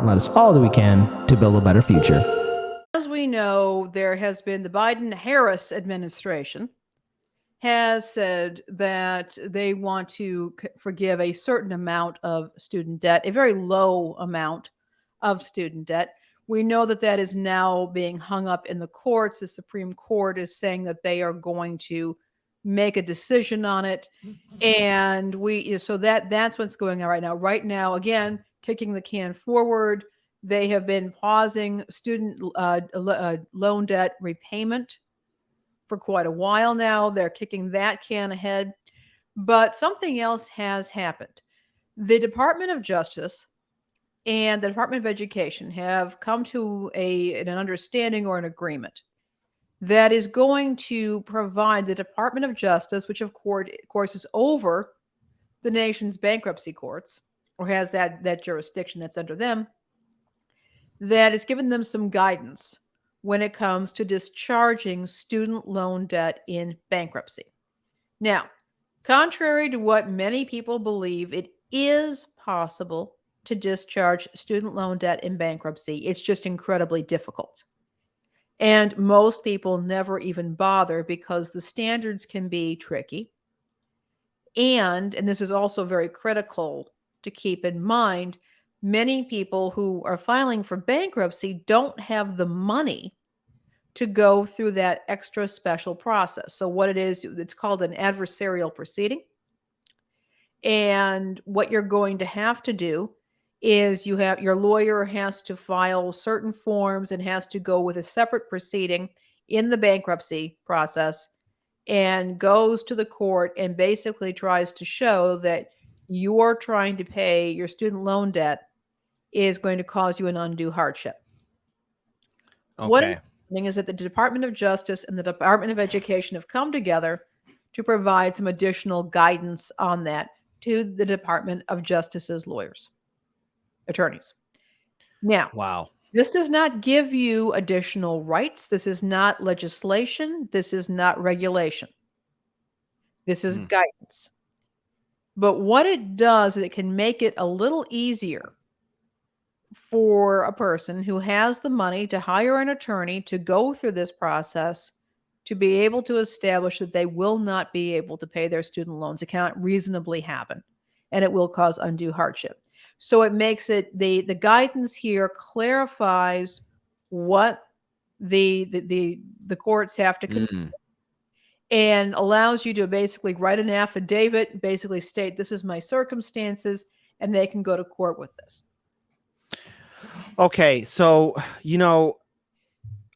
and let us all do we can to build a better future. As we know, there has been the Biden-Harris administration has said that they want to forgive a certain amount of student debt, a very low amount of student debt. We know that that is now being hung up in the courts. The Supreme Court is saying that they are going to make a decision on it, and so that's what's going on right now. Right now, again, kicking the can forward. They have been pausing student loan debt repayment for quite a while now. They're kicking that can ahead. But something else has happened. The Department of Justice and the Department of Education have come to an understanding or an agreement that is going to provide the Department of Justice, which of course is over the nation's bankruptcy courts or has that jurisdiction that's under them, that has given them some guidance when it comes to discharging student loan debt in bankruptcy. Now, contrary to what many people believe, it is possible to discharge student loan debt in bankruptcy. It's just incredibly difficult. And most people never even bother because the standards can be tricky. And this is also very critical to keep in mind, many people who are filing for bankruptcy don't have the money to go through that extra special process. So what it is, it's called an adversarial proceeding. And what you're going to have to do is your lawyer has to file certain forms and has to go with a separate proceeding in the bankruptcy process and goes to the court and basically tries to show that you're trying to pay your student loan debt is going to cause you an undue hardship. What is Okay. happening is that the Department of Justice and the Department of Education have come together to provide some additional guidance on that to the Department of Justice's attorneys. Now, Wow. this does not give you additional rights. This is not legislation. This is not regulation. This is guidance. But what it does is it can make it a little easier for a person who has the money to hire an attorney to go through this process to be able to establish that they will not be able to pay their student loans. It cannot reasonably happen, and it will cause undue hardship. So it makes it the guidance here clarifies what the courts have to consider and allows you to basically write an affidavit, basically state this is my circumstances, and they can go to court with this. Okay, so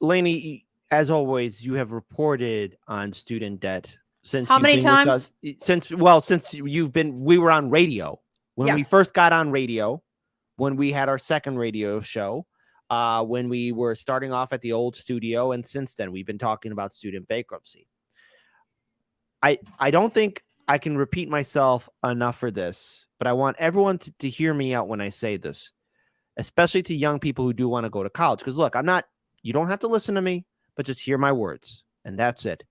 Lainey, as always, you have reported on student debt since How you've many been with times? us. Since we were on radio when Yeah. we first got on radio, when we had our second radio show, when we were starting off at the old studio, and since then we've been talking about student bankruptcy. I don't think I can repeat myself enough for this, but I want everyone to hear me out when I say this, especially to young people who do want to go to college. Because look, you don't have to listen to me, but just hear my words. And that's it.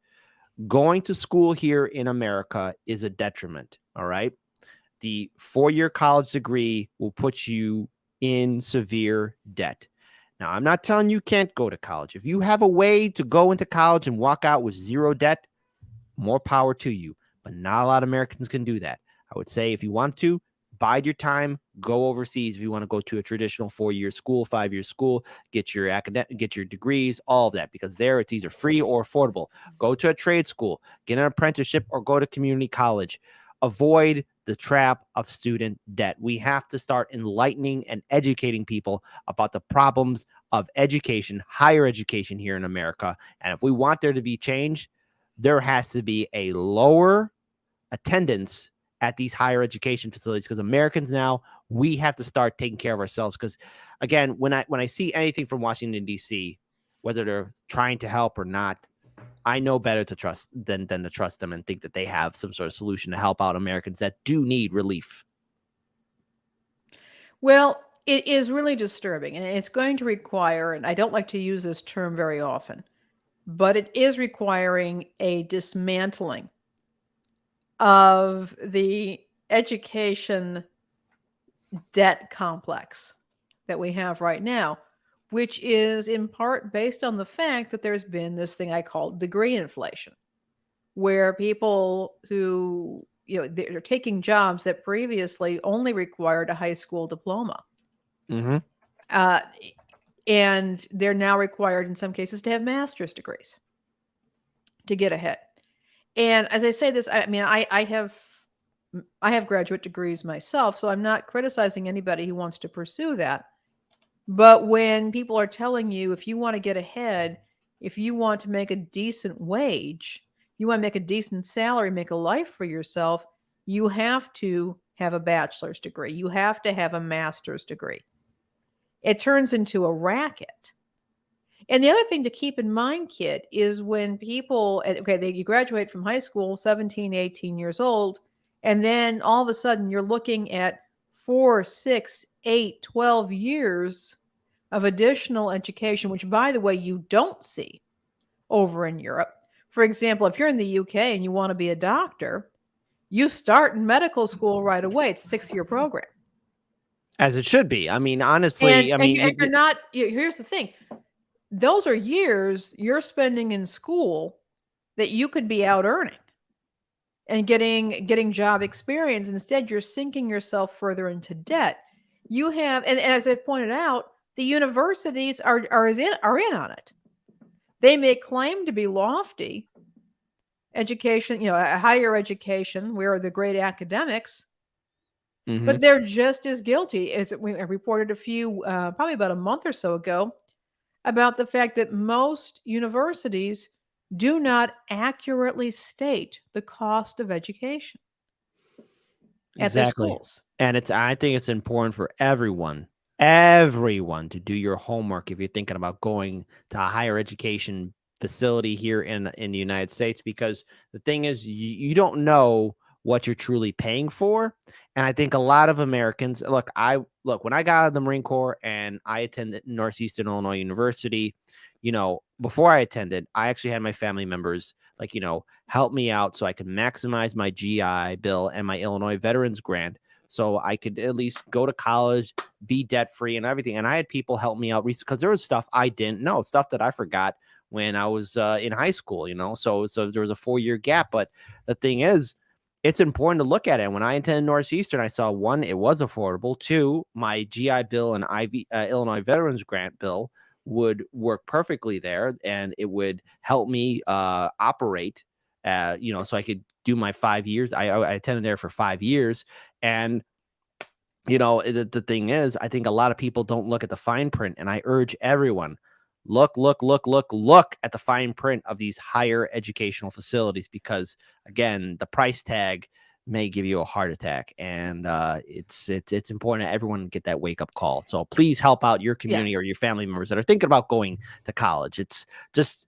Going to school here in America is a detriment. All right. The 4-year college degree will put you in severe debt. Now, I'm not telling you can't go to college. If you have a way to go into college and walk out with zero debt, more power to you. But not a lot of Americans can do that. I would say if you want to, bide your time, go overseas if you want to go to a traditional 4-year school, 5-year school, get your degrees, all of that, because there it's either free or affordable. Go to a trade school, get an apprenticeship, or go to community college. Avoid the trap of student debt. We have to start enlightening and educating people about the problems of education, higher education here in America. And if we want there to be change, there has to be a lower attendance at these higher education facilities, because Americans now, we have to start taking care of ourselves. Because again, when I see anything from Washington, D.C., whether they're trying to help or not, I know better to trust than to trust them and think that they have some sort of solution to help out Americans that do need relief. Well, it is really disturbing, and it's going to require, and I don't like to use this term very often, but it is requiring a dismantling of the education debt complex. that we have right now, which is in part based on the fact that there's been this thing I call degree inflation, where people who, they're taking jobs that previously only required a high school diploma. Mm-hmm. Uh, and they're now required in some cases to have master's degrees to get ahead. And as I say this, I mean, I have graduate degrees myself, so I'm not criticizing anybody who wants to pursue that. But when people are telling you, if you want to get ahead, if you want to make a decent wage, you want to make a decent salary, make a life for yourself, you have to have a bachelor's degree. You have to have a master's degree. It turns into a racket. And the other thing to keep in mind, Kit, is when people, you graduate from high school, 17, 18 years old, and then all of a sudden you're looking at 4, 6, 8, 12 years of additional education, which, by the way, you don't see over in Europe. For example, if you're in the UK and you want to be a doctor, you start in medical school right away. It's a 6-year program. As it should be. I mean, honestly, And, I mean, and you're not, here's the thing. Those are years you're spending in school that you could be out earning and getting job experience. Instead, you're sinking yourself further into debt. You have, and as I pointed out, the universities are in on it. They may claim to be lofty education, a higher education, where the great academics, mm-hmm. but they're just as guilty. As we reported a few, probably about a month or so ago, about the fact that most universities do not accurately state the cost of education at their Exactly. schools. And I think it's important for everyone to do your homework if you're thinking about going to a higher education facility here in the United States, because the thing is, you don't know what you're truly paying for. And I think a lot of Americans look, when I got out of the Marine Corps and I attended Northeastern Illinois University, before I attended, I actually had my family members help me out so I could maximize my GI Bill and my Illinois Veterans Grant, so I could at least go to college, be debt free and everything. And I had people help me out because there was stuff I didn't know, stuff that I forgot when I was in high school, so there was a 4-year gap. But the thing is, it's important to look at it. When I attended Northeastern, I saw, one, it was affordable. Two, my GI Bill and Illinois Veterans Grant bill would work perfectly there, and it would help me operate, so I could do my 5 years. I attended there for 5 years. And the thing is, I think a lot of people don't look at the fine print, and I urge everyone, look at the fine print of these higher educational facilities, because again, the price tag may give you a heart attack. And it's important that everyone get that wake up call. So please help out your community or your family members that are thinking about going to college. It's just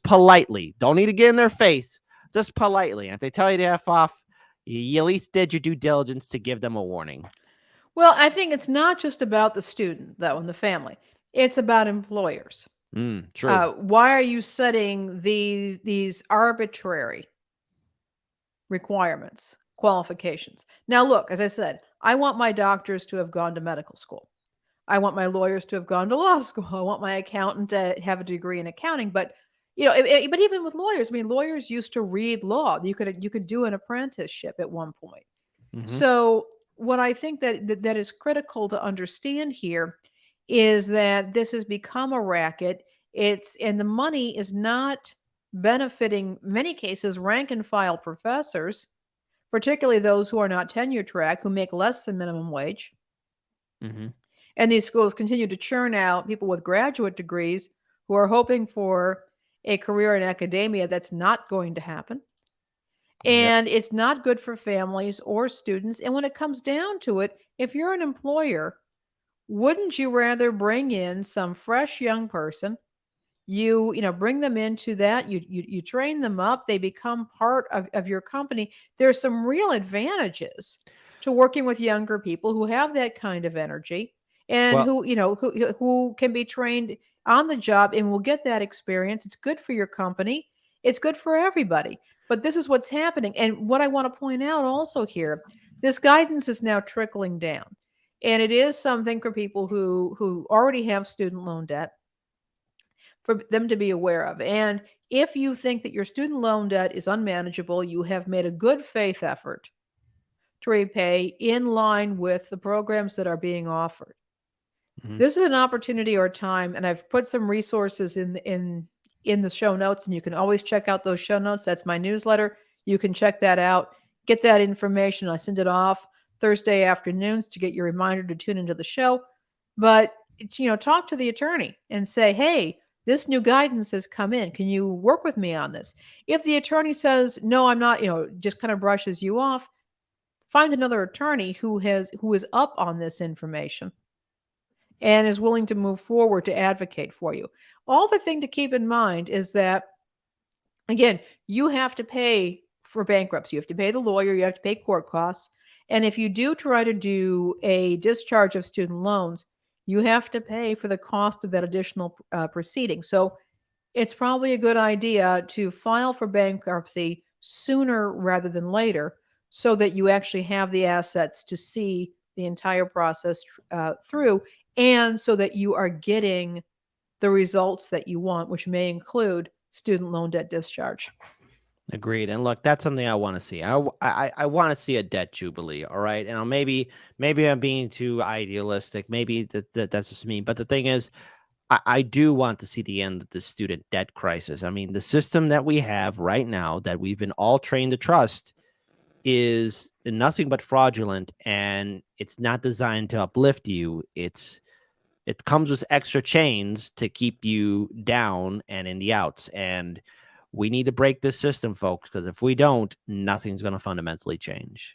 politely, don't need to get in their face, just politely. And if they tell you to F off, you at least did your due diligence to give them a warning. Well, I think it's not just about the student, though, and the family. It's about employers. True. Why are you setting these arbitrary requirements, qualifications? Now, look, as I said, I want my doctors to have gone to medical school. I want my lawyers to have gone to law school. I want my accountant to have a degree in accounting. But but even with lawyers, I mean, lawyers used to read law. You could do an apprenticeship at one point. Mm-hmm. So what I think that is critical to understand here is that this has become a racket. And the money is not benefiting, many cases, rank and file professors, particularly those who are not tenure track, who make less than minimum wage. Mm-hmm. And these schools continue to churn out people with graduate degrees who are hoping for a career in academia. That's not going to happen. And it's not good for families or students. And when it comes down to it, if you're an employer, wouldn't you rather bring in some fresh young person? You bring them into that, you train them up, they become part of your company. There's some real advantages to working with younger people who have that kind of energy, and who can be trained on the job and will get that experience. It's good for your company. It's good for everybody. But this is what's happening. And what I want to point out also here, this guidance is now trickling down. And it is something for people who already have student loan debt for them to be aware of. And if you think that your student loan debt is unmanageable, you have made a good faith effort to repay in line with the programs that are being offered. Mhm. This is an opportunity or time, and I've put some resources in the show notes, and you can always check out those show notes. That's my newsletter. You can check that out, get that information. I send it off Thursday afternoons to get your reminder to tune into the show. But talk to the attorney and say, "Hey, this new guidance has come in. Can you work with me on this?" If the attorney says, "No, I'm not," just kind of brushes you off, find another attorney who is up on this information and is willing to move forward to advocate for you. All the thing to keep in mind is that, again, you have to pay for bankruptcy. You have to pay the lawyer, you have to pay court costs. And if you do try to do a discharge of student loans, you have to pay for the cost of that additional proceeding. So it's probably a good idea to file for bankruptcy sooner rather than later so that you actually have the assets to see the entire process through, and so that you are getting the results that you want, which may include student loan debt discharge. Agreed. And look, that's something I want to see. I want to see a debt jubilee. All right. And maybe I'm being too idealistic. Maybe that's just me. But the thing is, I do want to see the end of the student debt crisis. I mean, the system that we have right now that we've been all trained to trust is nothing but fraudulent, and it's not designed to uplift you. It comes with extra chains to keep you down and in the outs. And we need to break this system, folks, because if we don't, nothing's going to fundamentally change.